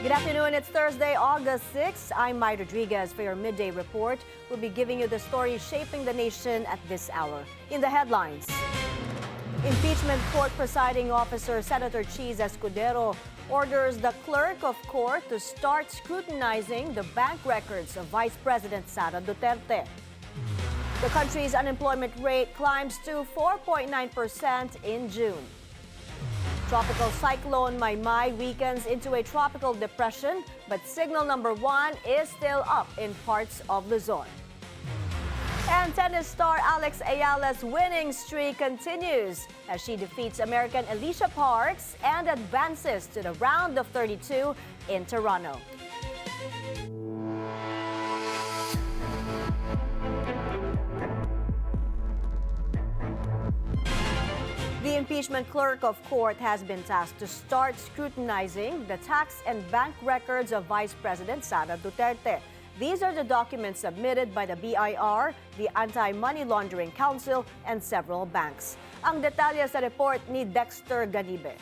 Good afternoon. It's Thursday, August 6. I'm Mai Rodriguez for your midday report. We'll be giving you the story shaping the nation at this hour. In the headlines, Impeachment Court Presiding Officer Senator Chiz Escudero orders the Clerk of Court to start scrutinizing the bank records of Vice President Sara Duterte. The country's unemployment rate climbs to 4.9% in June. Tropical Cyclone Maymay weakens into a tropical depression, but signal number 1 is still up in parts of Luzon. And tennis star Alex Eala's winning streak continues as she defeats American Alycia Parks and advances to the round of 32 in Toronto. The impeachment clerk of court has been tasked to start scrutinizing the tax and bank records of Vice President Sara Duterte. These are the documents submitted by the BIR, the Anti-Money Laundering Council, and several banks. Ang detalye sa report ni Dexter Ganibe.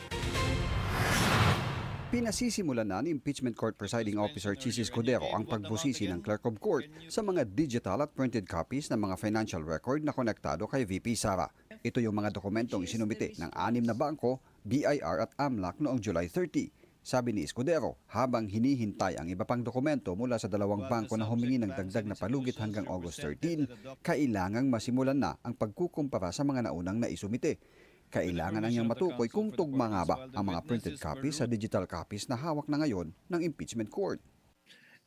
Pinasisimulan na ni Impeachment Court Presiding Officer Chiz Escudero ang pagbusisi ng Clerk of Court sa mga digital at printed copies ng mga financial record na konektado kay VP Sara. Ito yung mga dokumentong isinumite ng 6 na bangko, BIR at AMLAC noong July 30. Sabi ni Escudero, habang hinihintay ang iba pang dokumento mula sa 2 bangko na humingi ng dagdag na palugit hanggang August 13, kailangang masimulan na ang pagkukumpara sa mga naunang naisumite. Kailangan na niyang matukoy kung tugma nga ba ang mga printed copies sa digital copies na hawak na ngayon ng impeachment court.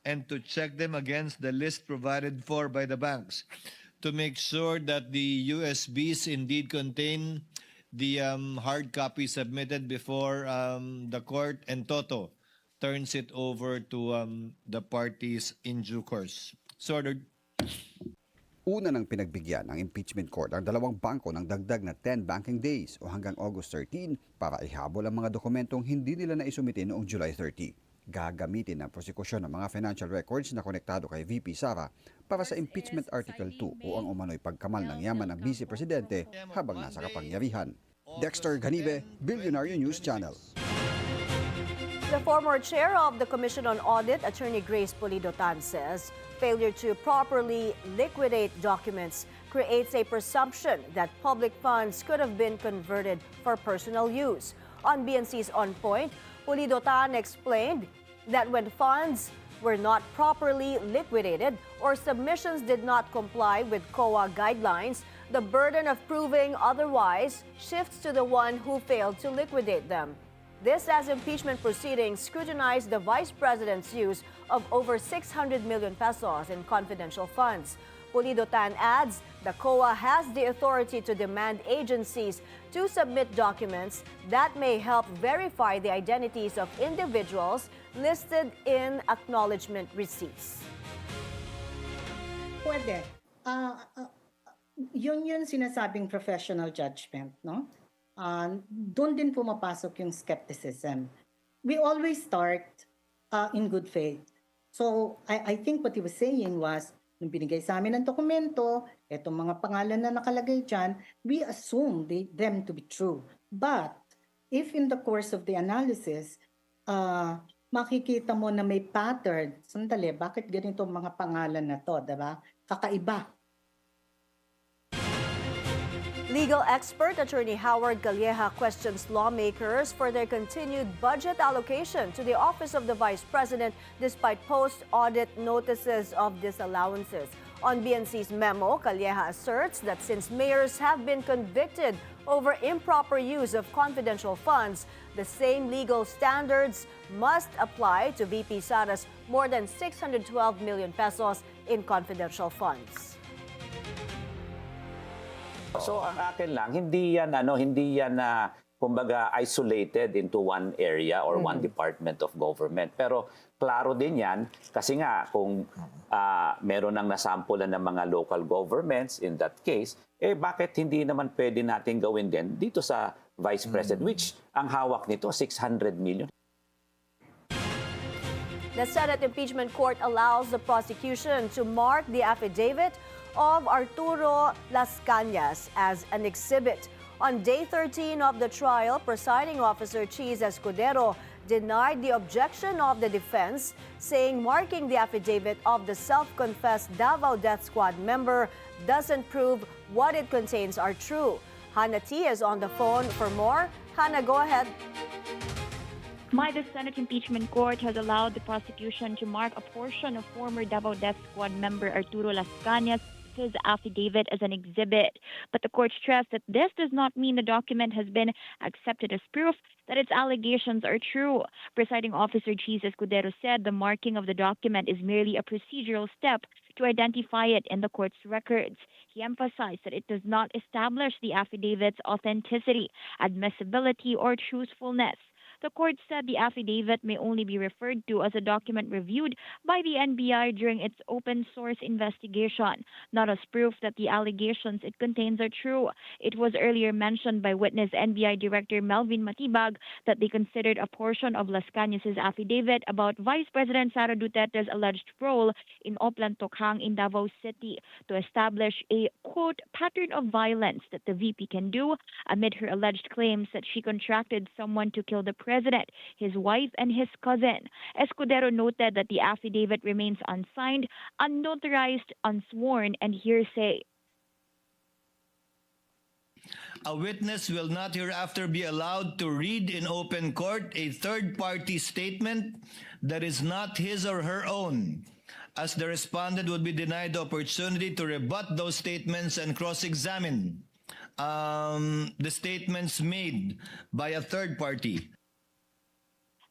And to check them against the list provided for by the banks to make sure that the USBs indeed contain the hard copy submitted before the court and Toto turns it over to the parties in due course. So Una nang pinagbigyan ng impeachment court ang 2 bangko ng dagdag na 10 banking days o hanggang August 13 para ihabol ang mga dokumentong hindi nila naisumite noong July 30. Gagamitin ng prosecution ng mga financial records na konektado kay VP Sara para sa Impeachment Article 2 o ang umano'y pagkamal ng yaman ng Vice Presidente habang nasa kapangyarihan. Dexter Ganibe, Bilyonaryo News Channel. The former chair of the Commission on Audit, Attorney Grace Pulido-Tan, says failure to properly liquidate documents creates a presumption that public funds could have been converted for personal use. On BNC's On Point, Pulido-Tan explained that when funds were not properly liquidated or submissions did not comply with COA guidelines, the burden of proving otherwise shifts to the one who failed to liquidate them. This as impeachment proceedings scrutinize the Vice President's use of over 600 million pesos in confidential funds. Pulido-Tan adds the COA has the authority to demand agencies to submit documents that may help verify the identities of individuals listed in acknowledgement receipts. Pwede. Yun sinasabing professional judgment, no? Doon din pumapasok yung skepticism. We always start in good faith. So I think what he was saying was, nung binigay sa amin ng dokumento, etong mga pangalan na nakalagay dyan, we assume them to be true. But if in the course of the analysis, makikita mo na may pattern, sandali, bakit ganito mga pangalan na to, diba? Kakaiba. Legal expert Attorney Howard Calleja questions lawmakers for their continued budget allocation to the Office of the Vice President despite post-audit notices of disallowances. On BNC's memo, Calleja asserts that since mayors have been convicted over improper use of confidential funds, the same legal standards must apply to VP Sara's more than 612 million pesos in confidential funds. So ang akin lang, hindi yan kumbaga isolated into one area or one department of government. Pero klaro din yan kasi nga kung meron ng nasampulan ng mga local governments in that case, bakit hindi naman pwede natin gawin din dito sa Vice President which ang hawak nito 600 million. The Senate Impeachment Court allows the prosecution to mark the affidavit of Arturo Las Cañas as an exhibit. On day 13 of the trial, Presiding Officer Chiz Escudero denied the objection of the defense, saying marking the affidavit of the self-confessed Davao Death Squad member doesn't prove what it contains are true. Hannah T is on the phone for more. Hannah, go ahead. The Senate Impeachment Court has allowed the prosecution to mark a portion of former Davao Death Squad member Arturo Lascañas' affidavit as an exhibit. But the court stressed that this does not mean the document has been accepted as proof that its allegations are true. Presiding Officer Chiz Escudero said the marking of the document is merely a procedural step to identify it in the court's records. He emphasized that it does not establish the affidavit's authenticity, admissibility, or truthfulness. The court said the affidavit may only be referred to as a document reviewed by the NBI during its open source investigation, not as proof that the allegations it contains are true. It was earlier mentioned by witness NBI Director Melvin Matibag that they considered a portion of Lascañas' affidavit about Vice President Sara Duterte's alleged role in Oplan Tokhang in Davao City to establish a, quote, pattern of violence that the VP can do amid her alleged claims that she contracted someone to kill the president, his wife, and his cousin. Escudero noted that the affidavit remains unsigned, unnotarized, unsworn, and hearsay. A witness will not hereafter be allowed to read in open court a third-party statement that is not his or her own, as the respondent would be denied the opportunity to rebut those statements and cross-examine the statements made by a third party.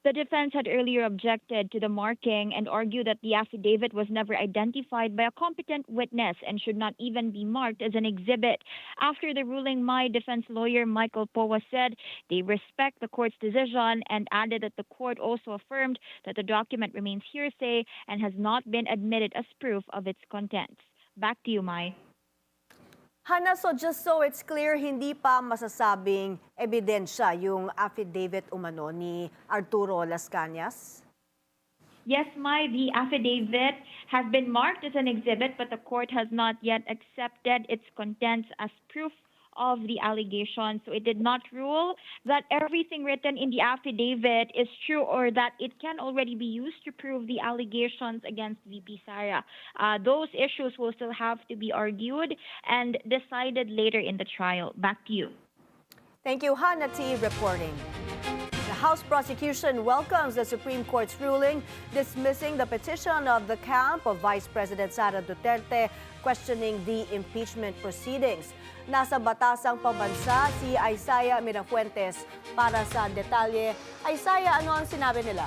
The defense had earlier objected to the marking and argued that the affidavit was never identified by a competent witness and should not even be marked as an exhibit. After the ruling, my defense lawyer Michael Powa said they respect the court's decision and added that the court also affirmed that the document remains hearsay and has not been admitted as proof of its contents. Back to you, Mai. Hannah, so just so it's clear, hindi pa masasabing ebidensya yung affidavit umano ni Arturo Lascañas? Yes, Mai, the affidavit has been marked as an exhibit, but the court has not yet accepted its contents as proof of the allegation. So it did not rule that everything written in the affidavit is true or that it can already be used to prove the allegations against VP Sara. Those issues will still have to be argued and decided later in the trial. Back to you. Thank you, Hannah T. reporting. The House prosecution welcomes the Supreme Court's ruling dismissing the petition of the camp of Vice President Sara Duterte questioning the impeachment proceedings. Nasa batasang pambansa si Isaiah Mirafuentes para sa detalye. Isaiah, ano ang sinabi nila?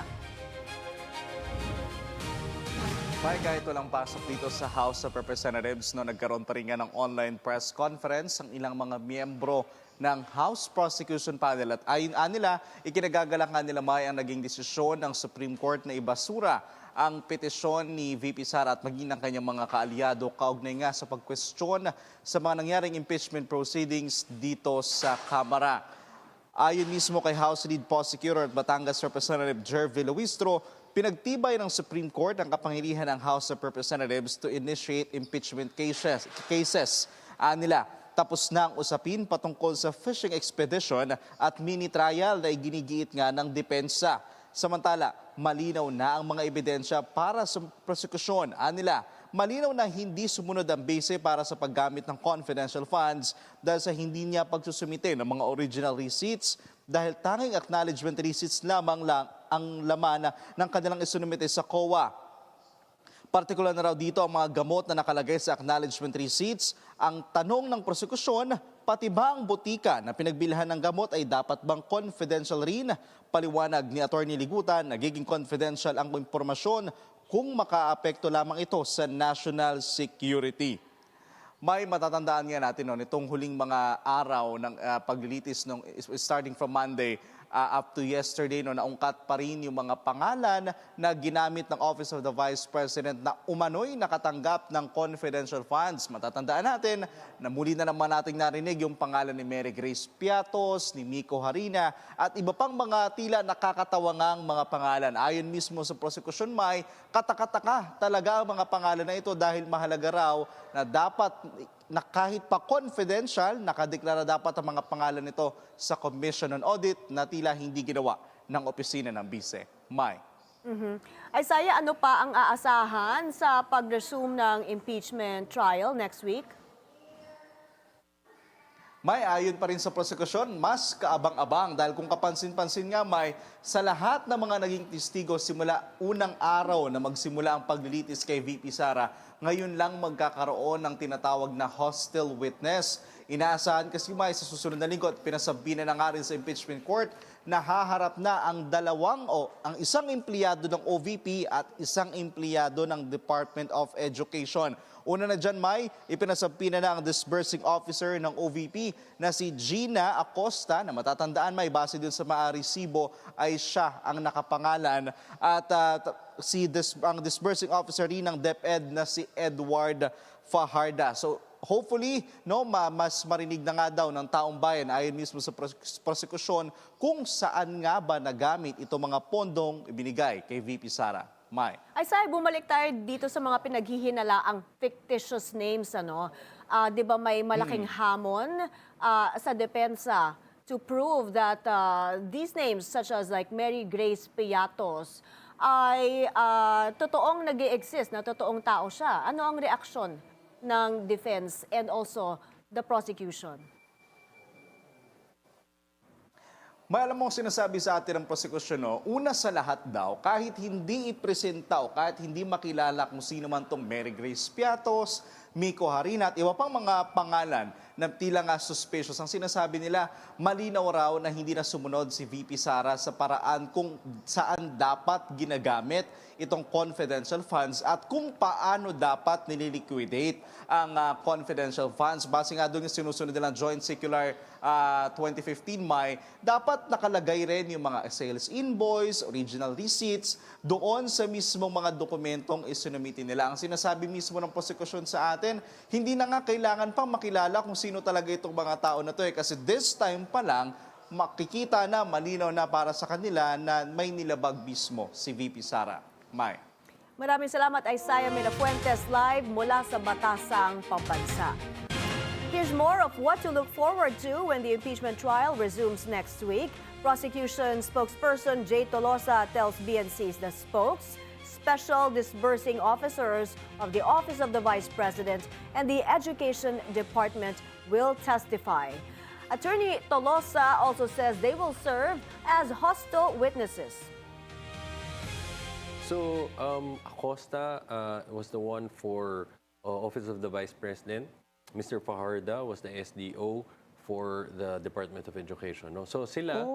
May kahit walang pasok dito sa House of Representatives, nagkaroon pa rin nga ng online press conference ang ilang mga miyembro ng House Prosecution Panel. At ayon nila, ikinagagalak nila May ang naging desisyon ng Supreme Court na ibasura ang petisyon ni VP Sara at maging ng kanyang mga kaalyado kaugnay nga sa pagkwestiyon sa mga nangyaring impeachment proceedings dito sa Kamara. Ayon mismo kay House Lead Prosecutor at Batangas Representative Jervy Luistro, pinagtibay ng Supreme Court ang kapangyarihan ng House of Representatives to initiate impeachment cases. Nila, tapos na ang usapin patungkol sa fishing expedition at mini-trial na iginigiit nga ng depensa. Samantala, malinaw na ang mga ebidensya para sa prosekusyon. Nila, malinaw na hindi sumunod ang base para sa paggamit ng confidential funds dahil sa hindi niya pagsusumite ng mga original receipts dahil tanging acknowledgement receipts lamang ang laman ng kanilang isunumite sa COA. Partikular na raw dito ang mga gamot na nakalagay sa acknowledgement receipts. Ang tanong ng prosekusyon, pati ba ang botika na pinagbilhan ng gamot ay dapat bang confidential rin? Paliwanag ni Attorney Ligutan, nagiging confidential ang impormasyon kung makaapekto lamang ito sa national security. May matatandaan nga natin itong huling mga araw ng paglilitis starting from Monday up to yesterday, naungkat pa rin yung mga pangalan na ginamit ng Office of the Vice President na umano'y nakatanggap ng confidential funds. Matatandaan natin na muli na naman nating narinig yung pangalan ni Mary Grace Piatos, ni Miko Harina at iba pang mga tila nakakatawangang mga pangalan. Ayon mismo sa prosecution, May, katakataka talaga ang mga pangalan na ito dahil mahalaga raw na dapat na kahit pa confidential, nakadeklara dapat ang mga pangalan nito sa Commission on Audit na tila hindi ginawa ng opisina ng bise. Mai. Isaiah, ano pa ang aasahan sa pag-resume ng impeachment trial next week? May ayon pa rin sa prosekusyon, mas kaabang-abang dahil kung kapansin-pansin nga may sa lahat ng mga naging testigo simula unang araw na magsimula ang paglilitis kay VP Sara, ngayon lang magkakaroon ng tinatawag na hostile witness. Inaasahan kasi may sa susunod na linggo at pinasabi na nga rin sa impeachment court na haharap na ang ang isang empleyado ng OVP at isang empleyado ng Department of Education. Una na dyan, May, ipinasabi na ang disbursing officer ng OVP na si Gina Acosta, na matatandaan, May, base din sa mga resibo ay siya ang nakapangalan. At ang disbursing officer rin ng DepEd na si Edward Fajarda. So, hopefully, mas marinig na nga daw ng taong bayan ayon mismo sa prosekusyon kung saan nga ba nagamit itong mga pondong ibinigay kay VP Sara. Mai. Isaiah, bumalik tayo dito sa mga pinaghihinalaang fictitious names. Di ba may malaking hamon sa depensa to prove that these names, such as like Mary Grace Piatos, ay totoong nag-i-exist, na totoong tao siya. Ano ang reaksyon ng defense and also the prosecution? May alam mong sinasabi sa atin ng prosekusyon, una sa lahat daw, kahit hindi ipresenta o kahit hindi makilala kung sino man tong Mary Grace Piatos, Miko Harina at iba pang mga pangalan na tila nga suspicious, ang sinasabi nila, malinaw raw na hindi na sumunod si VP Sara sa paraan kung saan dapat ginagamit itong confidential funds at kung paano dapat nililiquidate ang confidential funds. Base nga doon yung sinusunod nilang Joint Circular 2015 May, dapat nakalagay rin yung mga sales invoice, original receipts, doon sa mismong mga dokumentong isinumiti nila. Ang sinasabi mismo ng prosecution sa atin, hindi na nga kailangan pang makilala kung sino talaga itong mga tao na to kasi this time pa lang, makikita na malinaw na para sa kanila na may nilabag mismo si VP Sara. Mai. Maraming salamat, Isaiah Mirafuentes, live mula sa Batasang Pambansa. Here's more of what to look forward to when the impeachment trial resumes next week. Prosecution spokesperson Jay Tolosa tells BNC's The Spokes special disbursing officers of the Office of the Vice President and the Education Department will testify. Attorney Tolosa also says they will serve as hostile witnesses. So, Acosta was the one for Office of the Vice President. Mr. Fajarda was the SDO for the Department of Education. No? So sila,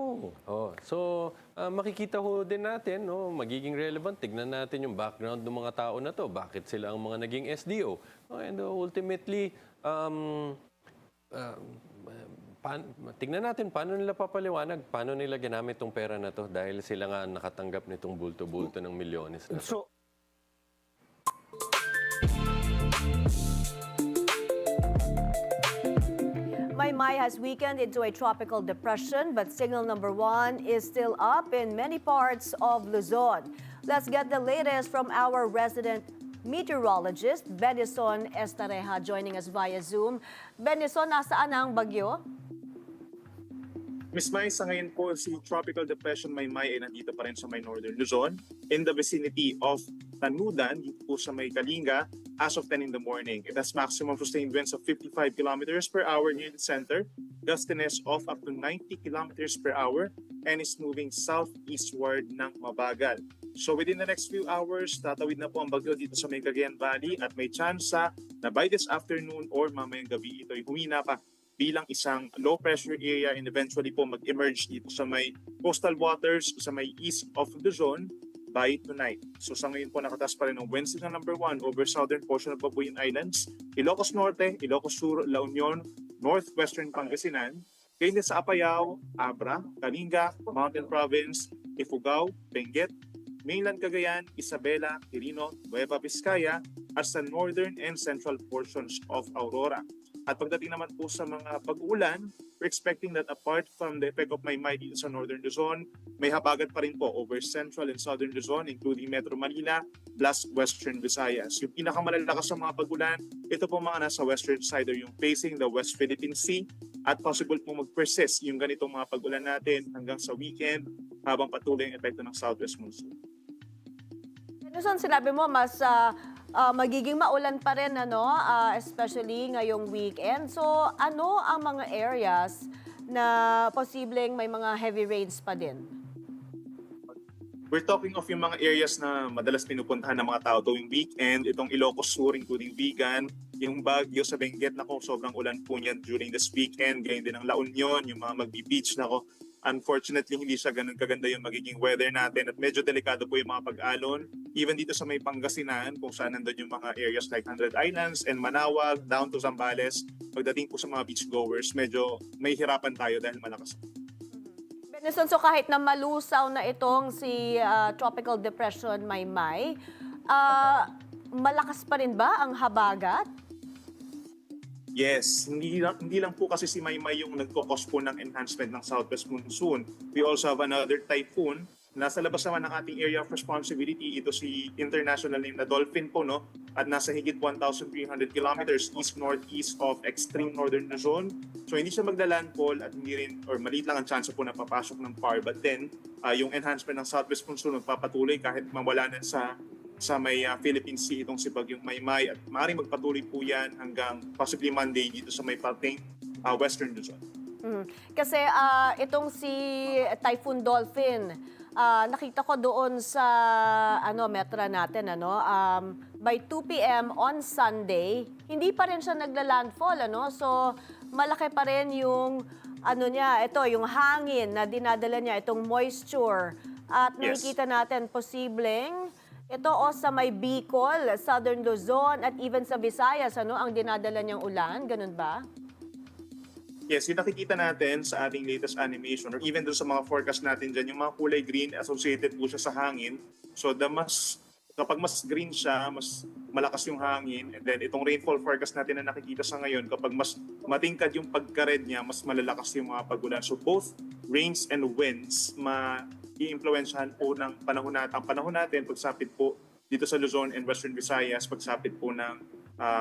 makikita ho din natin, magiging relevant. Tignan natin yung background ng mga tao na to. Bakit sila ang mga naging SDO? And ultimately, tignan natin paano nila papaliwanag, paano nila ginamit tong pera na to dahil sila nga nakatanggap nitong bulto-bulto ng milyones na to. Maymay has weakened into a tropical depression, but signal number 1 is still up in many parts of Luzon. Let's get the latest from our resident meteorologist, Benison Estareja, joining us via Zoom. Benison, nasaan ang bagyo? Miss Mai, sa ngayon po si Tropical Depression Maymay ay nandito pa rin sa may northern Luzon in the vicinity of Tanudan, dito po sa may Kalinga as of 10 in the morning. It has maximum sustained winds of 55 kilometers per hour near the center, gustiness of up to 90 kilometers per hour, and is moving southeastward ng mabagal. So within the next few hours, tatawid na po ang bagyo dito sa may Cagayan Valley at may tsansa na by this afternoon or mamayang gabi ito'y humina pa bilang isang low pressure area and eventually po mag-emerge dito sa may coastal waters sa may east of Luzon by tonight. So sa ngayon po nakataas pa rin ang wind signal number 1 over southern portion of Babuyan Islands, Ilocos Norte, Ilocos Sur, La Union, northwestern Pangasinan, ganyan sa Apayao, Abra, Kalinga, Mountain Province, Ifugao, Benguet, mainland Cagayan, Isabela, Quirino, Nueva Vizcaya, at sa northern and central portions of Aurora. At pagdating naman po sa mga pag-uulan, we're expecting that apart from the effect of Maymay dito sa northern Luzon, may habagat pa rin po over central and southern Luzon, including Metro Manila, plus western Visayas. Yung pinakamalalakas sa mga pag-ulan, ito po mga nasa western side or yung facing the West Philippine Sea at possible po mag-persist yung ganitong mga pag-ulan natin hanggang sa weekend habang patuloy ang epekto ng southwest monsoon. Luzon, sinabi mo mas magiging maulan pa rin, especially ngayong weekend. So ano ang mga areas na posibleng may mga heavy rains pa din? We're talking of yung mga areas na madalas pinupuntahan ng mga tao tuwing weekend, itong Ilocos Sur, including Vigan, yung Baguio sa Benguet, nako, sobrang ulan po niyan during this weekend, ganyan din ang La Union, yung mga magbi-beach, nako. Unfortunately, hindi siya ganun kaganda yung magiging weather natin at medyo delikado po yung mga pag-alon. Even dito sa may Pangasinan, kung saan nandun yung mga areas like 100 Islands and Manawag, down to Zambales, pagdating po sa mga beachgoers, medyo may hirapan tayo dahil malakas. Benison, so kahit na malusaw na itong si Tropical Depression Maymay, malakas pa rin ba ang habagat? Yes, hindi lang po kasi si Maymay yung nagkakos po ng enhancement ng southwest monsoon. We also have another typhoon. Nasa labas naman ng ating area of responsibility, ito si international name na Dolphin po, no? At nasa higit 1,300 kilometers east-northeast of extreme northern Luzon. So hindi siya magla-landfall at hindi rin, or maliit lang ang chance po na papasok ng PAR. But then, yung enhancement ng southwest monsoon magpapatuloy kahit mawala na sa may Philippine Sea itong si Bagyong Maymay at maaaring magpatuloy po yan hanggang possibly Monday dito sa may parting western Luzon. Kasi itong si Typhoon Dolphin, nakita ko doon sa metra natin, by 2 p.m. on Sunday, hindi pa rin siya nagla-landfall, so malaki pa rin yung yung hangin na dinadala niya, itong moisture. At nakikita natin posibleng ito sa may Bicol, Southern Luzon at even sa Visayas, ang dinadala niyang ulan, ganun ba? Yes, yung nakikita natin sa ating latest animation or even doon sa mga forecast natin dyan, yung mga kulay green associated po siya sa hangin. So kapag mas green siya, mas malakas yung hangin. And then itong rainfall forecast natin na nakikita sa ngayon, kapag mas matingkad yung pagka-red niya, mas malalakas yung mga pag-ulan. So both rains and winds i-influensyahan po ng panahon natin. Ang panahon natin, pagsapit po dito sa Luzon and Western Visayas, pagsapit po ng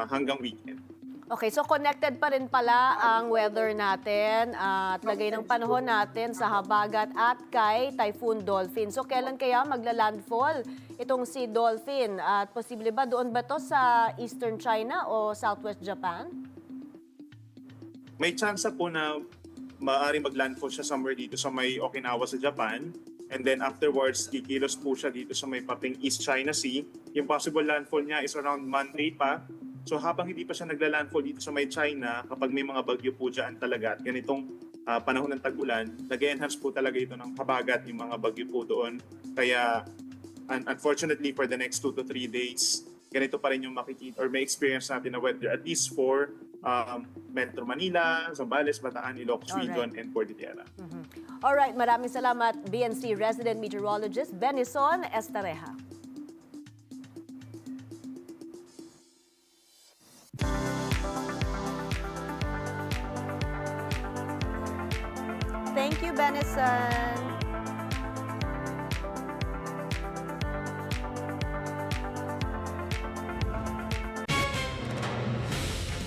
hanggang weekend. Okay, so connected pa rin pala ang weather natin at lagay ng panahon natin sa habagat at kay Typhoon Dolphin. So kailan kaya magla-landfall itong si Dolphin? At posible ba doon ba to sa Eastern China o Southwest Japan? May chance po na maaari mag-landfall siya somewhere dito sa may Okinawa sa Japan. And then afterwards, kikilos po siya dito sa may pating East China Sea. Yung possible landfall niya is around Monday pa. So habang hindi pa siya nagla-landfall dito sa may China, kapag may mga bagyo po dyan talaga at ganitong panahon ng tag-ulan, nag-enhance po talaga ito ng habagat yung mga bagyo po doon. Kaya unfortunately for the next 2 to 3 days, ganito pa rin yung makikita or may experience natin na weather at least for Metro Manila, Zambales, Bataan, Ilocos Region, and Cordillera. Alright, maraming salamat BNC Resident Meteorologist Benison Estareja. Thank you, Benison.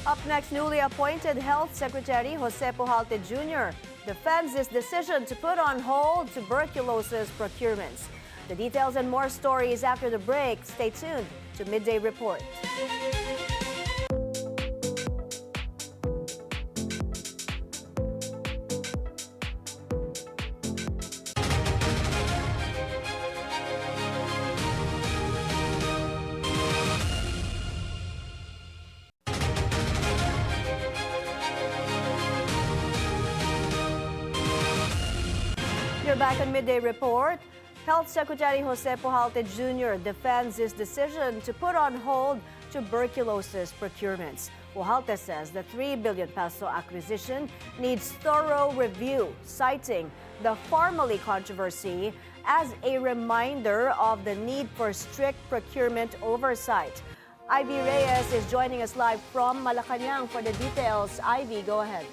Up next, newly appointed Health Secretary Jose Pujalte Jr. defends his decision to put on hold tuberculosis procurements. The details and more stories after the break. Stay tuned to Midday Report. You're back on Midday Report. Health Secretary Jose Pujalte Jr. defends his decision to put on hold tuberculosis procurements. Pujalte says the 3 billion peso acquisition needs thorough review, citing the Pharmaly controversy as a reminder of the need for strict procurement oversight. Ivy Reyes is joining us live from Malacañang for the details. Ivy, go ahead.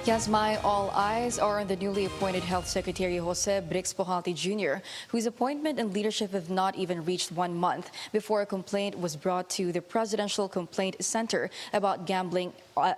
Yes, Mai, all eyes are on the newly appointed Health Secretary Jose Brix Pujalte Jr., whose appointment and leadership have not even reached 1 month before a complaint was brought to the Presidential Complaint Center about gambling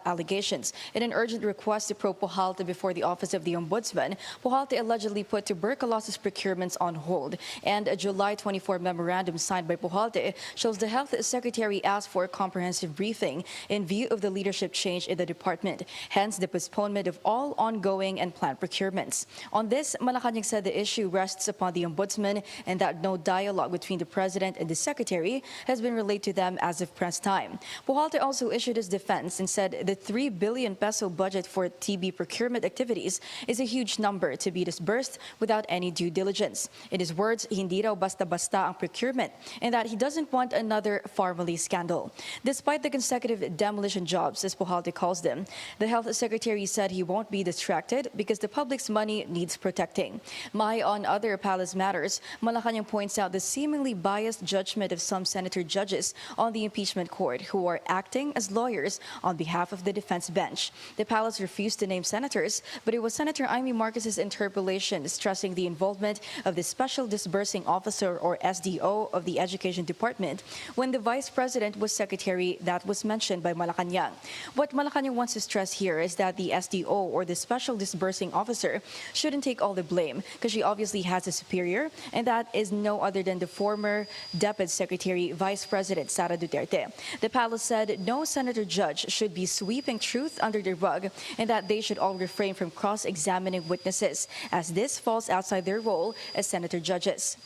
allegations. In an urgent request to probe Pujalte before the Office of the Ombudsman, Pujalte allegedly put tuberculosis procurements on hold, and a July 24 memorandum signed by Pujalte shows the Health Secretary asked for a comprehensive briefing in view of the leadership change in the department, hence the postponement of all ongoing and planned procurements. On this, Malacañang said the issue rests upon the Ombudsman and that no dialogue between the President and the Secretary has been relayed to them as of press time. Pujalte also issued his defense and said the 3 billion peso budget for TB procurement activities is a huge number to be disbursed without any due diligence. In his words, hindi raw basta-basta ang procurement and that he doesn't want another Farmally scandal. Despite the consecutive demolition jobs, as Pujalte calls them, the Health Secretary said he won't be distracted because the public's money needs protecting. Mai, on other palace matters, Malacañang points out the seemingly biased judgment of some senator judges on the impeachment court who are acting as lawyers on behalf of the defense bench. The palace refused to name senators, but it was Senator Amy Marcos's interpellation stressing the involvement of the Special Disbursing Officer or SDO of the Education Department when the Vice President was Secretary that was mentioned by Malacañang. What Malacañang wants to stress here is that the SDO or the Special Disbursing Officer shouldn't take all the blame because she obviously has a superior, and that is no other than the former Deputy Secretary, Vice President Sara Duterte. The palace said no senator judge should be sweeping truth under the rug and that they should all refrain from cross-examining witnesses as this falls outside their role as senator judges.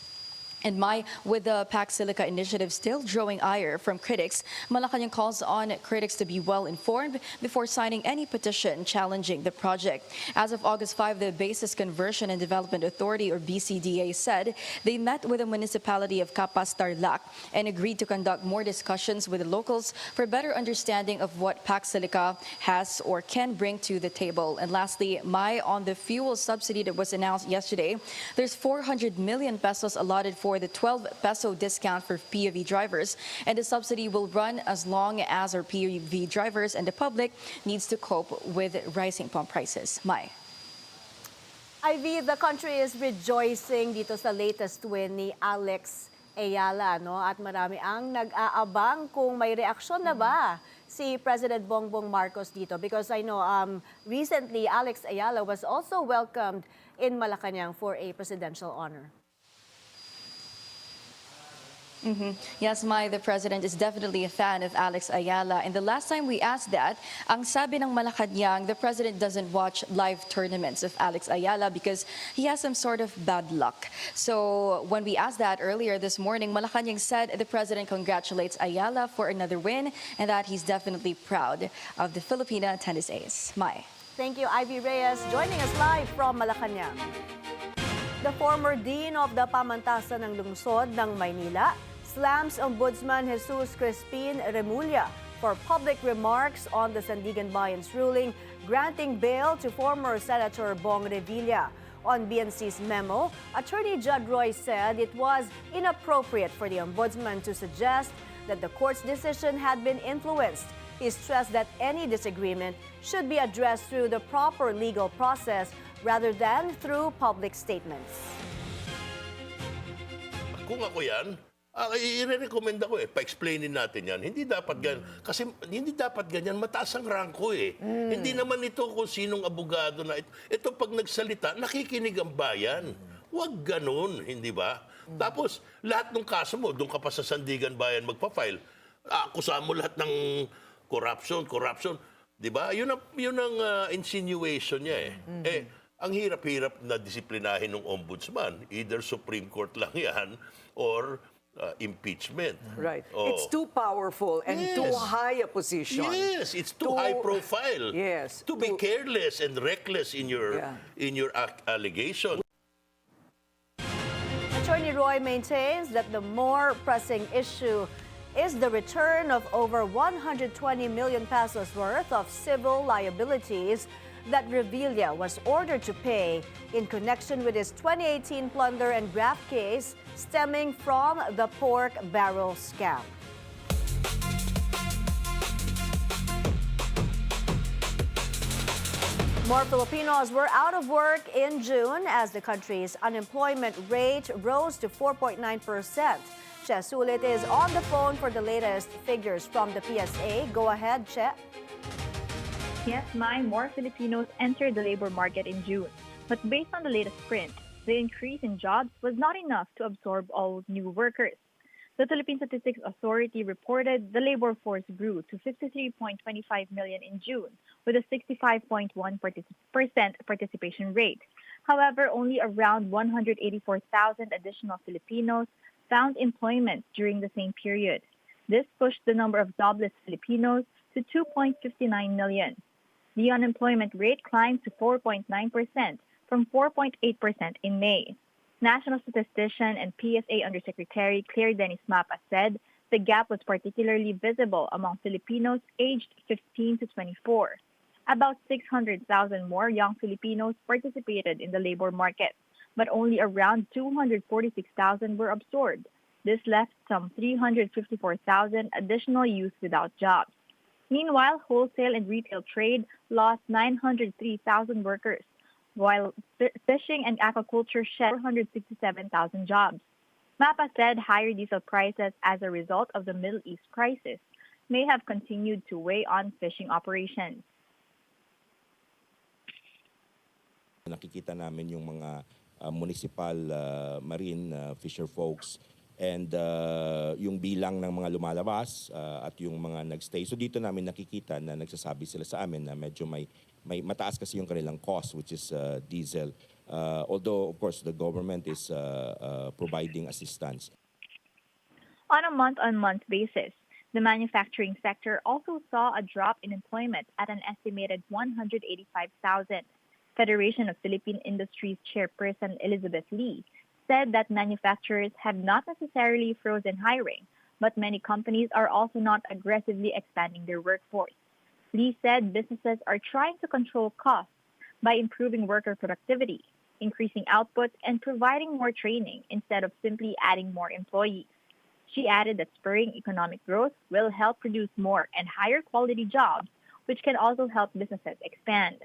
And Mai, with the Pax Silica initiative still drawing ire from critics, Malacañang calls on critics to be well informed before signing any petition challenging the project. As of August 5, the Basis Conversion and Development Authority, or BCDA, said they met with the municipality of Capas Tarlac and agreed to conduct more discussions with the locals for better understanding of what Pax Silica has or can bring to the table. And lastly, Mai, on the fuel subsidy that was announced yesterday, there's 400 million pesos allotted for the 12 peso discount for PUV drivers, and the subsidy will run as long as our PUV drivers and the public needs to cope with rising pump prices. Mai. Ivy, the country is rejoicing dito sa latest win ni Alex Eala, no? At marami ang nag-aabang kung may reaksyon na ba si President Bongbong Marcos dito, because I know recently Alex Eala was also welcomed in Malacañang for a presidential honor. Yes, Mai, the president is definitely a fan of Alex Eala. And the last time we asked that, ang sabi ng Malacañang, the president doesn't watch live tournaments of Alex Eala because he has some sort of bad luck. So when we asked that earlier this morning, Malacañang said the president congratulates Eala for another win and that he's definitely proud of the Filipina tennis ace. Mai. Thank you, Ivy Reyes, joining us live from Malacañang. The former Dean of the Pamantasan ng Lungsod ng Maynila slams Ombudsman Jesus Crispin Remulla for public remarks on the Sandigan Bayan's ruling granting bail to former Senator Bong Revilla. On BNC's memo, Attorney Judd Roy said it was inappropriate for the Ombudsman to suggest that the court's decision had been influenced. He stressed that any disagreement should be addressed through the proper legal process rather than through public statements. Kung ako yan, i-recommend ako pa-explainin natin yan. Hindi dapat ganyan. Kasi hindi dapat ganyan. Mataas ang ranko Hindi naman ito kung sinong abogado na ito. Ito pag nagsalita, nakikinig ang bayan. Huwag ganun, hindi ba? Tapos, lahat ng kaso mo, doon ka pa sa Sandigan Bayan magpa-file. Akusahan mo lahat ng corruption. Di ba? Yun ang insinuation niya ang hirap-hirap na disiplinahin ng ombudsman. Either Supreme Court lang yan or impeachment. Right. It's too powerful and too high a position. Yes, it's too high profile. Yes. To be careless and reckless in your allegation. Attorney Roy maintains that the more pressing issue is the return of over 120 million pesos worth of civil liabilities that Revilla was ordered to pay in connection with his 2018 plunder and graft case stemming from the pork barrel scam. More Filipinos were out of work in June as the country's unemployment rate rose to 4.9%. Che Sulit is on the phone for the latest figures from the PSA. Go ahead, Che. Yes, Mai, more Filipinos entered the labor market in June. But based on the latest print, the increase in jobs was not enough to absorb all new workers. The Philippine Statistics Authority reported the labor force grew to 53.25 million in June, with a 65.1% participation rate. However, only around 184,000 additional Filipinos found employment during the same period. This pushed the number of jobless Filipinos to 2.59 million. The unemployment rate climbed to 4.9% from 4.8% in May. National Statistician and PSA Undersecretary Claire Dennis Mapa said the gap was particularly visible among Filipinos aged 15 to 24. About 600,000 more young Filipinos participated in the labor market, but only around 246,000 were absorbed. This left some 354,000 additional youth without jobs. Meanwhile, wholesale and retail trade lost 903,000 workers, while fishing and aquaculture shed 467,000 jobs. Mapa said higher diesel prices as a result of the Middle East crisis may have continued to weigh on fishing operations. Nakikita namin yung mga municipal marine fisher folks and yung bilang ng mga lumalabas at yung mga nagstay. So dito namin nakikita na nagsasabi sila sa amin na medyo may mataas kasi yung kanilang cost, which is diesel. Although, of course, the government is providing assistance. On a month-on-month basis, the manufacturing sector also saw a drop in employment at an estimated 185,000. Federation of Philippine Industries chairperson Elizabeth Lee said that manufacturers have not necessarily frozen hiring, but many companies are also not aggressively expanding their workforce. Lee said businesses are trying to control costs by improving worker productivity, increasing output, and providing more training instead of simply adding more employees. She added that spurring economic growth will help produce more and higher quality jobs, which can also help businesses expand.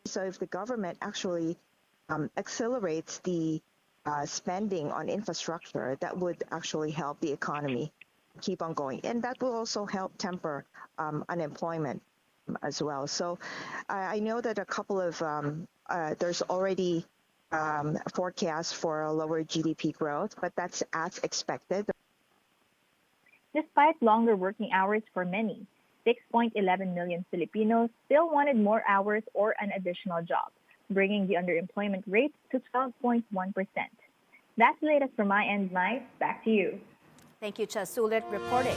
So if the government actually accelerates the spending on infrastructure, that would actually help the economy keep on going. And that will also help temper unemployment as well. So I know that a couple of, there's already forecasts for a lower GDP growth, but that's as expected. Despite longer working hours for many, 6.11 million Filipinos still wanted more hours or an additional job, bringing the underemployment rate to 12.1%. That's the latest from my end, Mai. Back to you. Thank you, Che Sulit, reporting.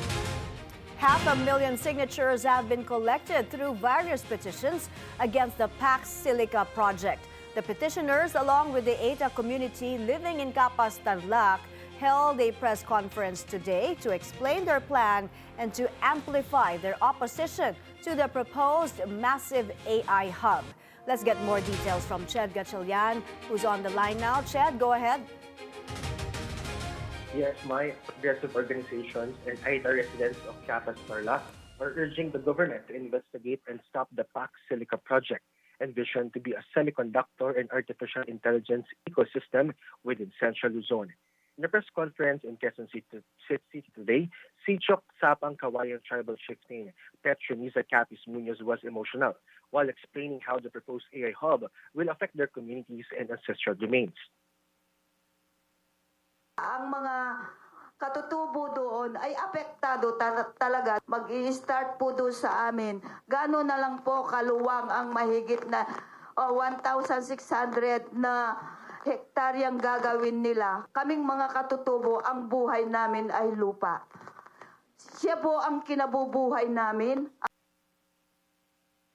500,000 signatures have been collected through various petitions against the Pax Silica project. The petitioners, along with the ETA community living in Capas, Tarlac, held a press conference today to explain their plan and to amplify their opposition to the proposed massive AI hub. Let's get more details from Ched Gatchalian, who's on the line now. Ched, go ahead. Yes, my progressive organizations and AITA residents of Capas Tarlac are urging the government to investigate and stop the Pax Silica project, envisioned to be a semiconductor and artificial intelligence ecosystem within Central Luzon. In a press conference in Quezon City today, Sichok Sapang Kawayan tribal chieftain Petronisa Capiz Munoz was emotional while explaining how the proposed AI hub will affect their communities and ancestral domains. Ang mga katutubo doon ay apektado talaga. Mag-i-start po doon sa amin. Gano'n na lang po kaluwang ang mahigit na 1,600 na hektaryang gagawin nila. Kaming mga katutubo, ang buhay namin ay lupa. Siya po ang kinabubuhay namin.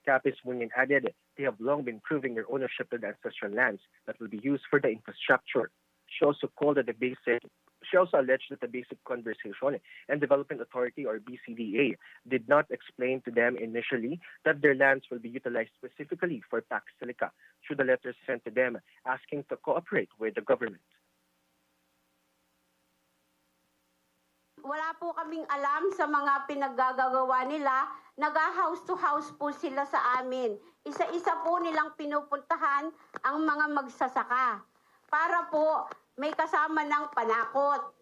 Capiz Munoz added they have long been proving their ownership of the ancestral lands that will be used for the infrastructure. She also alleged that the Basic Conservation and Development Authority, or BCDA, did not explain to them initially that their lands will be utilized specifically for Pax Silica through the letters sent to them asking to cooperate with the government. Wala po kaming alam sa mga pinaggagawa nila Nag-house to house po sila sa amin. Isa-isa po nilang pinupuntahan ang mga magsasaka para po may kasama ng panakot.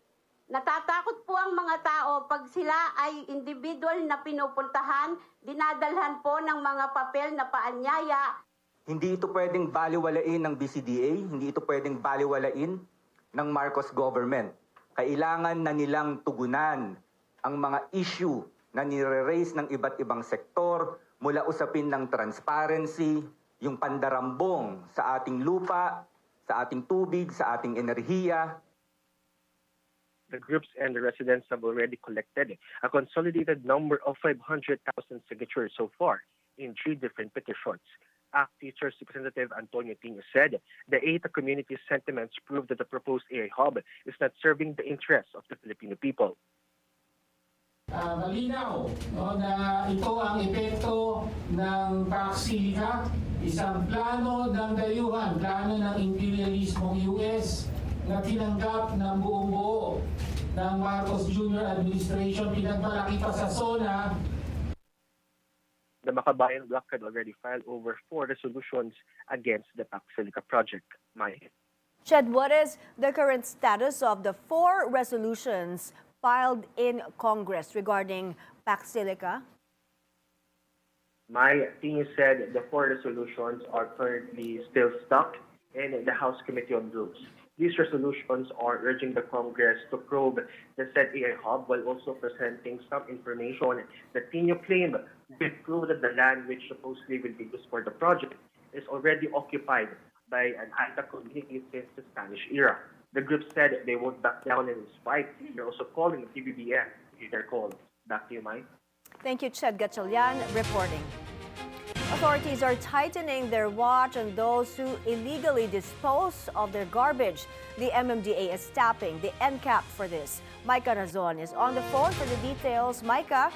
Natatakot po ang mga tao pag sila ay individual na pinupuntahan, dinadalhan po ng mga papel na paanyaya. Hindi ito pwedeng baliwalain ng BCDA, hindi ito pwedeng baliwalain ng Marcos government. Kailangan na nilang tugunan ang mga issue na nire-raise ng iba't ibang sektor mula usapin ng transparency, yung pandarambong sa ating lupa, sa ating tubig, sa ating enerhiya. The groups and the residents have already collected a consolidated number of 500,000 signatures so far in 3 different petitions. ACT Teachers Representative Antonio Tino said the 8 community sentiments prove that the proposed AI hub is not serving the interests of the Filipino people. Malinaw na ito ang epekto ng Pax Silica, isang plano ng dayuhan, plano ng imperialismong US na tinanggap ng buong buo ng Marcos Jr. administration, pinagmalaki pa sa SONA. The Makabayan Bloc had already filed over 4 resolutions against the Pax Silica project. Mai. Ched, what is the current status of the 4 resolutions filed in Congress regarding Pax Silica? My team said the 4 resolutions are currently still stuck in the House Committee on Rules. These resolutions are urging the Congress to probe the said AI hub while also presenting some information that Tino claimed will prove that the land which supposedly will be used for the project is already occupied by an Aita community since the Spanish era. The group said they won't back down in this fight. They're also calling the PBBM to hear their call. Back to you, Mai. Thank you, Ched Gatchalian, reporting. Authorities are tightening their watch on those who illegally dispose of their garbage. The MMDA is tapping the NCAP for this. Micah Razon is on the phone for the details. Micah?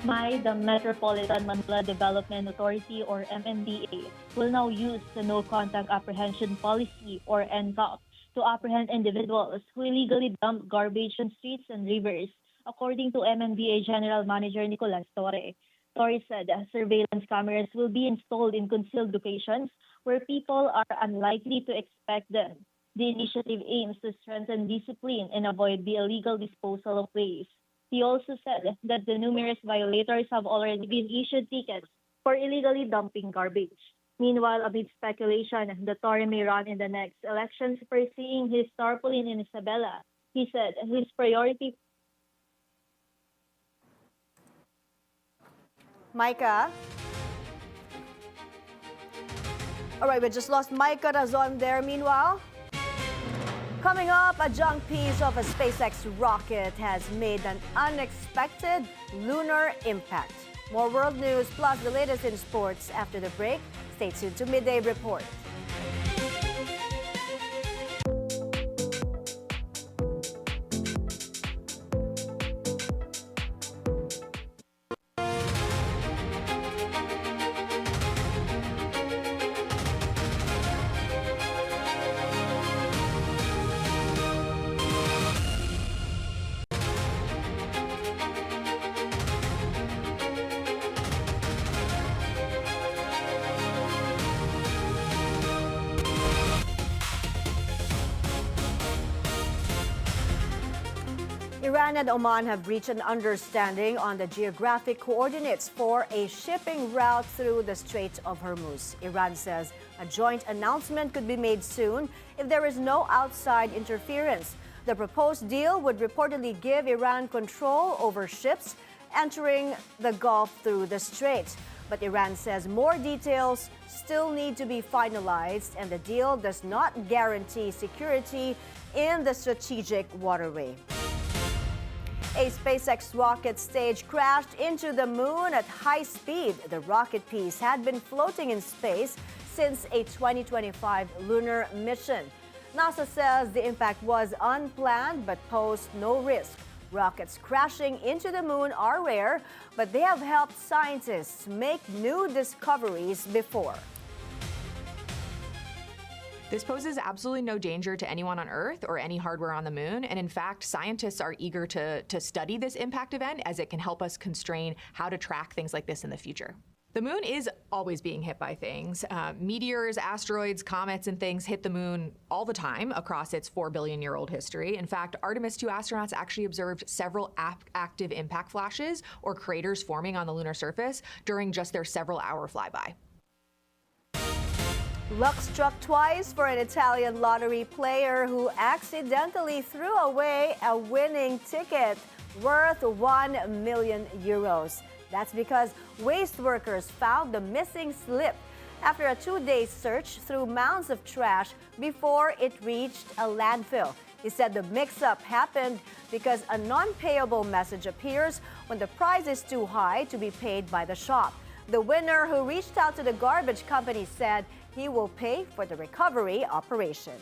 The Metropolitan Manila Development Authority, or MMDA, will now use the No-Contact Apprehension Policy, or NCAP, to apprehend individuals who illegally dump garbage on streets and rivers, according to MMDA General Manager Nicolas Torre. Torre said surveillance cameras will be installed in concealed locations where people are unlikely to expect them. The initiative aims to strengthen discipline and avoid the illegal disposal of waste. He also said that the numerous violators have already been issued tickets for illegally dumping garbage. Meanwhile, amid speculation that Torre may run in the next elections pursuing his tarpaulin in Isabela, he said his priority. Micah? All right, we just lost Micah Razon there. Meanwhile, coming up, a junk piece of a SpaceX rocket has made an unexpected lunar impact. More world news plus the latest in sports after the break. Stay tuned to Midday Report. Iran and Oman have reached an understanding on the geographic coordinates for a shipping route through the Strait of Hormuz. Iran says a joint announcement could be made soon if there is no outside interference. The proposed deal would reportedly give Iran control over ships entering the Gulf through the strait. But Iran says more details still need to be finalized, and the deal does not guarantee security in the strategic waterway. A SpaceX rocket stage crashed into the moon at high speed. The rocket piece had been floating in space since a 2025 lunar mission. NASA says the impact was unplanned but posed no risk. Rockets crashing into the moon are rare, but they have helped scientists make new discoveries before. This poses absolutely no danger to anyone on Earth or any hardware on the moon. And in fact, scientists are eager to study this impact event as it can help us constrain how to track things like this in the future. The moon is always being hit by things. Meteors, asteroids, comets, and things hit the moon all the time across its 4 billion-year-old history. In fact, Artemis 2 astronauts actually observed several active impact flashes or craters forming on the lunar surface during just their several-hour flyby. Luck struck twice for an Italian lottery player who accidentally threw away a winning ticket worth 1 million euros. That's because waste workers found the missing slip after a 2-day search through mounds of trash before it reached a landfill. He said the mix-up happened because a non-payable message appears when the price is too high to be paid by the shop. The winner, who reached out to the garbage company, said he will pay for the recovery operation.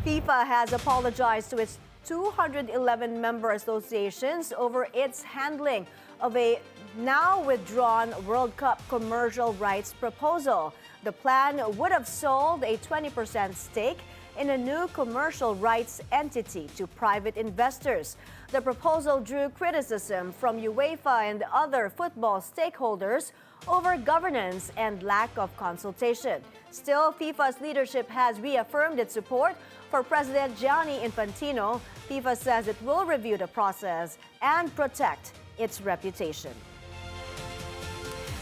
FIFA has apologized to its 211 member associations over its handling of a now withdrawn World Cup commercial rights proposal. The plan would have sold a 20% stake in a new commercial rights entity to private investors. The proposal drew criticism from UEFA and other football stakeholders over governance and lack of consultation. Still, FIFA's leadership has reaffirmed its support for President Gianni Infantino. FIFA says it will review the process and protect its reputation.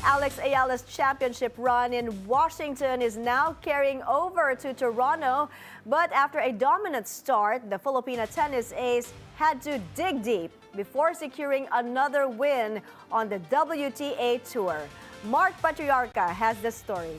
Alex Eala's championship run in Washington is now carrying over to Toronto. But after a dominant start, the Filipina tennis ace had to dig deep before securing another win on the WTA Tour. Mark Patriarca has the story.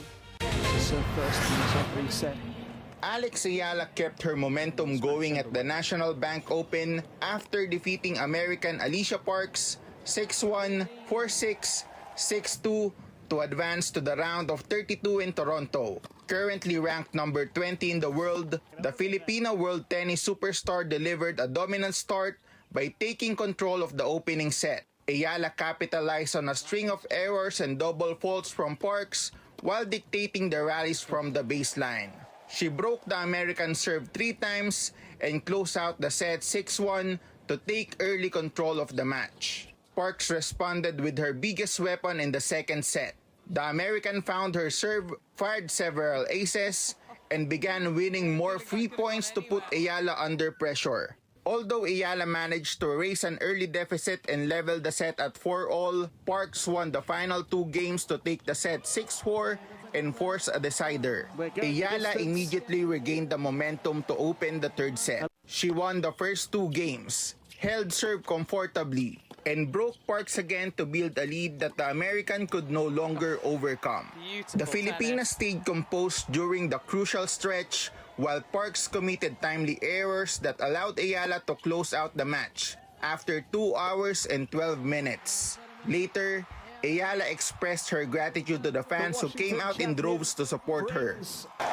Alex Eala kept her momentum going at the National Bank Open after defeating American Alycia Parks 6-1, 4-6, 6-2 to advance to the round of 32 in Toronto. Currently ranked number 20 in the world, the Filipino world tennis superstar delivered a dominant start by taking control of the opening set. Eala capitalized on a string of errors and double faults from Parks while dictating the rallies from the baseline. She broke the American serve 3 times and closed out the set 6-1 to take early control of the match. Parks responded with her biggest weapon in the second set. The American found her serve, fired several aces, and began winning more free points to put Eala under pressure. Although Eala managed to raise an early deficit and level the set at 4-all, Parks won the final 2 games to take the set 6-4 and force a decider. Eala immediately regained the momentum to open the third set. She won the first 2 games, held serve comfortably, and broke Parks again to build a lead that the American could no longer overcome. The Filipinas stayed composed during the crucial stretch, while Parks committed timely errors that allowed Eala to close out the match after 2 hours and 12 minutes. Later, Eala expressed her gratitude to the fans who came out in droves to support her.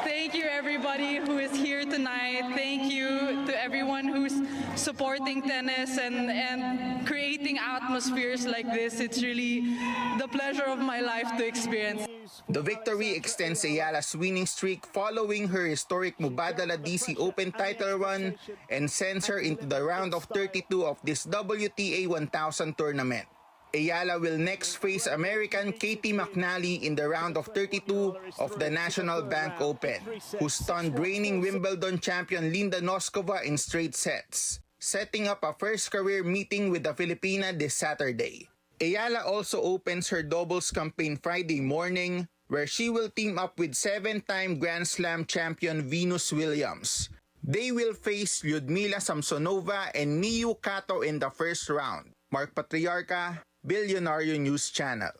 Thank you everybody who is here tonight. Thank you to everyone who's supporting tennis and creating atmospheres like this. It's really the pleasure of my life to experience. The victory extends Eala's winning streak following her historic Mubadala DC Open title run and sends her into the round of 32 of this WTA 1000 tournament. Eala will next face American Katie McNally in the round of 32 of the National Bank Open, who stunned reigning Wimbledon champion Linda Noskova in straight sets, setting up a first career meeting with the Filipina this Saturday. Eala also opens her doubles campaign Friday morning, where she will team up with 7-time Grand Slam champion Venus Williams. They will face Lyudmila Samsonova and Miyu Kato in the first round. Mark Patriarca, Bilyonaryo News Channel.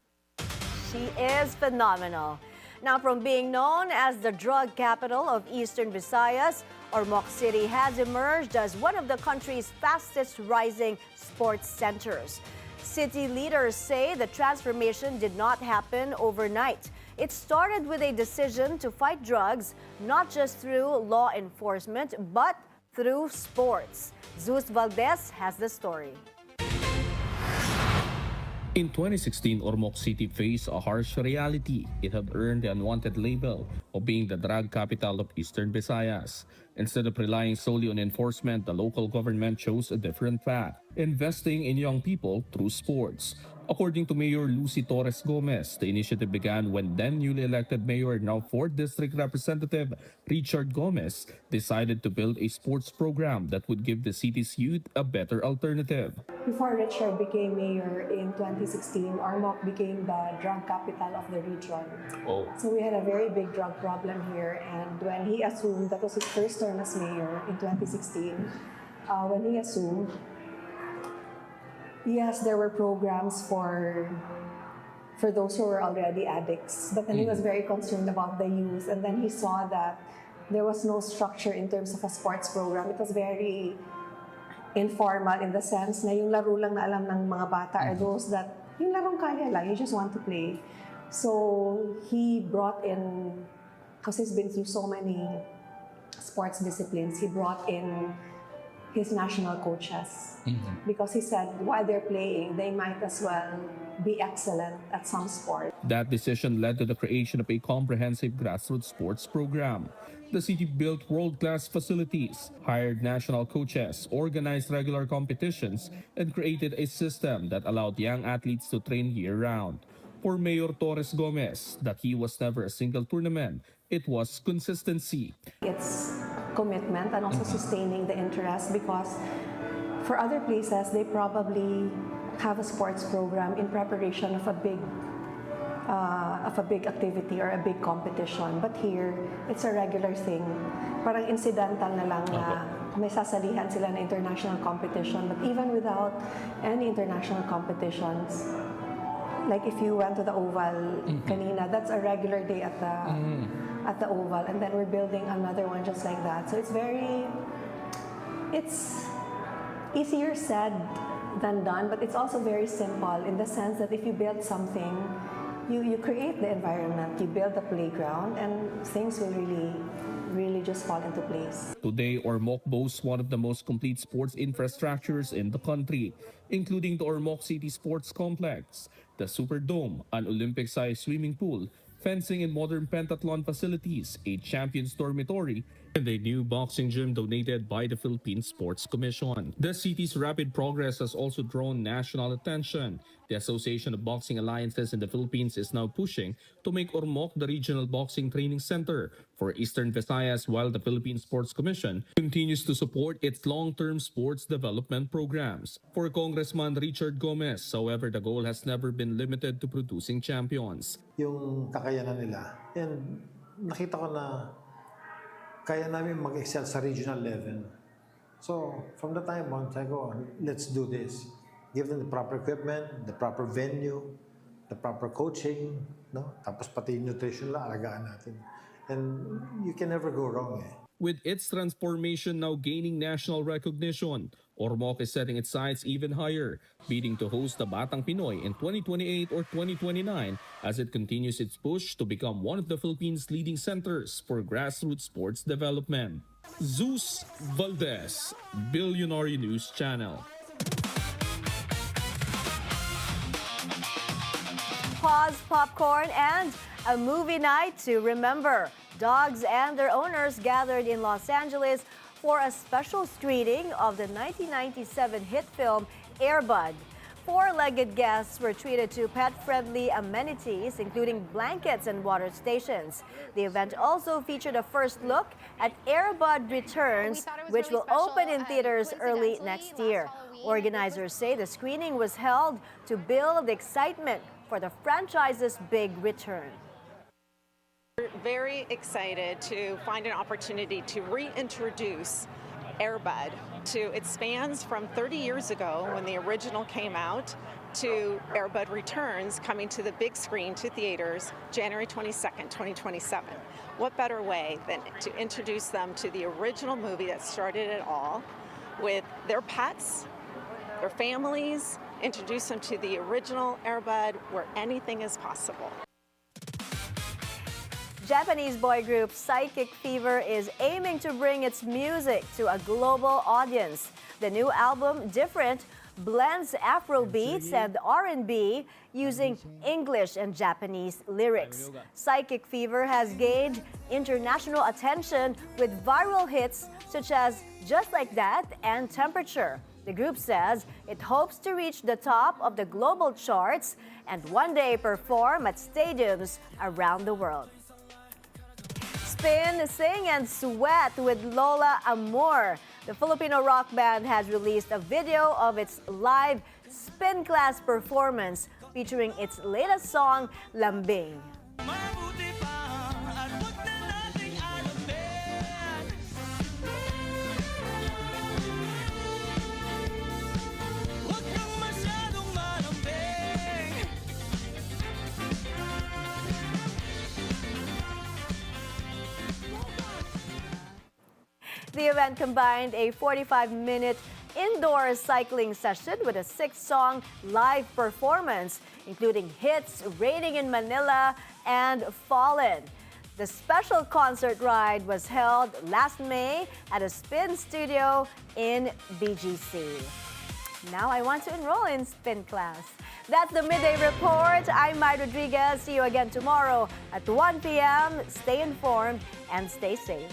She is phenomenal. Now, from being known as the drug capital of Eastern Visayas, Ormoc City has emerged as one of the country's fastest rising sports centers. City leaders say the transformation did not happen overnight. It started with a decision to fight drugs, not just through law enforcement, but through sports. Zeus Valdez has the story. In 2016, Ormoc City faced a harsh reality. It had earned the unwanted label of being the drug capital of Eastern Visayas. Instead of relying solely on enforcement, the local government chose a different path, investing in young people through sports. According to Mayor Lucy Torres Gomez, the initiative began when then newly elected mayor, now 4th District Representative Richard Gomez, decided to build a sports program that would give the city's youth a better alternative. Before Richard became mayor in 2016, Ormoc became the drug capital of the region. Oh. So we had a very big drug problem here, and when he assumed, that was his first term as mayor in 2016, when he assumed, yes, there were programs for those who were already addicts, but then he was very concerned about the youth, and then he saw that there was no structure in terms of a sports program. It was very informal in the sense na yung laro lang na alam ng mga bata are those that yung larong kaya lang, you just want to play. So he brought in, because he's been through so many sports disciplines, he brought in his national coaches. Because he said while they're playing, they might as well be excellent at some sport. That decision led to the creation of a comprehensive grassroots sports program. The city built world-class facilities, hired national coaches, organized regular competitions, and created a system that allowed young athletes to train year-round. For Mayor Torres Gomez, the key was never a single tournament, it was consistency. It's commitment and also sustaining the interest, because for other places, they probably have a sports program in preparation of a big activity or a big competition. But here, it's a regular thing. Parang incidental na lang na may sasalihan sila na international competition. But even without any international competitions, like if you went to the Oval kanina, that's a regular day at the Oval, and then we're building another one just like that. So it's easier said than done, but it's also very simple in the sense that if you build something, you create the environment, you build the playground, and things will really just fall into place. Today, Ormoc boasts one of the most complete sports infrastructures in the country, including the Ormoc City Sports Complex, the Superdome, an Olympic-sized swimming pool, fencing and modern pentathlon facilities, a Champions Dormitory, and a new boxing gym donated by the Philippine Sports Commission. The city's rapid progress has also drawn national attention. The Association of Boxing Alliances in the Philippines is now pushing to make Ormoc the regional boxing training center for Eastern Visayas, while the Philippine Sports Commission continues to support its long-term sports development programs. For Congressman Richard Gomez, however, the goal has never been limited to producing champions. Yung kakayanan nila, and nakita ko na kaya namin mag-excel sa regional level. So, from the time once I go on, let's do this. Give them the proper equipment, the proper venue, the proper coaching, no? Tapos pati nutrition lang, alagaan natin. And you can never go wrong eh. With its transformation now gaining national recognition, Ormoc is setting its sights even higher, bidding to host the Batang Pinoy in 2028 or 2029 as it continues its push to become one of the Philippines' leading centers for grassroots sports development. Zeus Valdez, Bilyonaryo News Channel. Pause, popcorn, and a movie night to remember. Dogs and their owners gathered in Los Angeles for a special screening of the 1997 hit film Air Bud. Four-legged guests were treated to pet-friendly amenities, including blankets and water stations. The event also featured a first look at Air Bud Returns, which will open in theaters early next year. Organizers say the screening was held to build excitement for the franchise's big return. We're very excited to find an opportunity to reintroduce Air Bud. It spans from 30 years ago when the original came out to Air Bud Returns, coming to the big screen to theaters January 22nd, 2027. What better way than to introduce them to the original movie that started it all with their pets, their families, introduce them to the original Air Bud where anything is possible. Japanese boy group Psychic Fever is aiming to bring its music to a global audience. The new album, Different, blends Afro beats and R&B using English and Japanese lyrics. Psychic Fever has gained international attention with viral hits such as Just Like That and Temperature. The group says it hopes to reach the top of the global charts and one day perform at stadiums around the world. Spin, Sing, and Sweat with Lola Amor. The Filipino rock band has released a video of its live spin class performance featuring its latest song, Lambing. The event combined a 45-minute indoor cycling session with a 6-song live performance, including hits Raining in Manila and Fallen. The special concert ride was held last May at a spin studio in BGC. Now I want to enroll in spin class. That's the Midday Report. I'm Mai Rodriguez. See you again tomorrow at 1 p.m. Stay informed and stay safe.